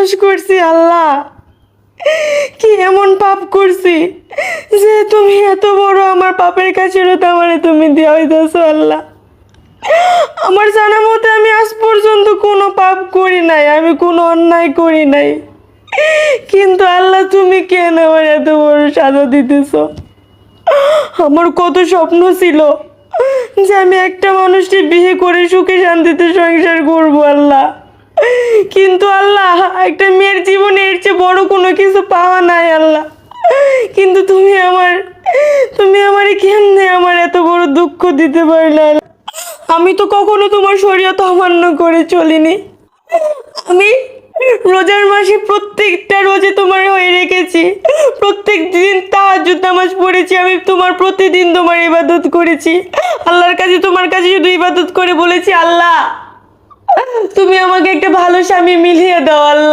দোষ করছি আল্লাহ? কি এমন পাপ করছি যে তুমি এত বড় আমার পাপের কাছে আমারে তুমি দেওয়া হইতেছো আল্লাহ? আমার জানা মতে আমি আজ পর্যন্ত কোনো পাপ করি নাই, আমি কোনো অন্যায় করি নাই, কিন্তু আল্লাহ তুমি কেন আমার এত বড় সাজা দিতেছো? আমার কত স্বপ্ন ছিল যে আমি একটা মানুষকে বিয়ে করে সুখে শান্তিতে সংসার করব আল্লাহ, কিন্তু আল্লাহ একটা মেয়ের জীবনে এর চেয়ে বড় কোনো কিছু পাওয়া নাই আল্লাহ। কিন্তু তুমি আমারে কেমনে আমার এত বড় দুঃখ দিতে পারলে? আমি তো কখনো তোমার শরীয়ত অমান্য করে চলিনি। আমি রোজার মাসে প্রত্যেকটা রোজে তোমার হয়ে রেখেছি, প্রত্যেক দিন তাহাজ্জুদ নামাজ পড়েছি, আমি তোমার প্রতিদিন তোমার ইবাদত করেছি, আল্লাহর কাছে তোমার কাছে শুধু ইবাদত করে বলেছি আল্লাহ তুমি আমাকে একটা ভালো স্বামী মিলিয়ে দাও আল্লাহ।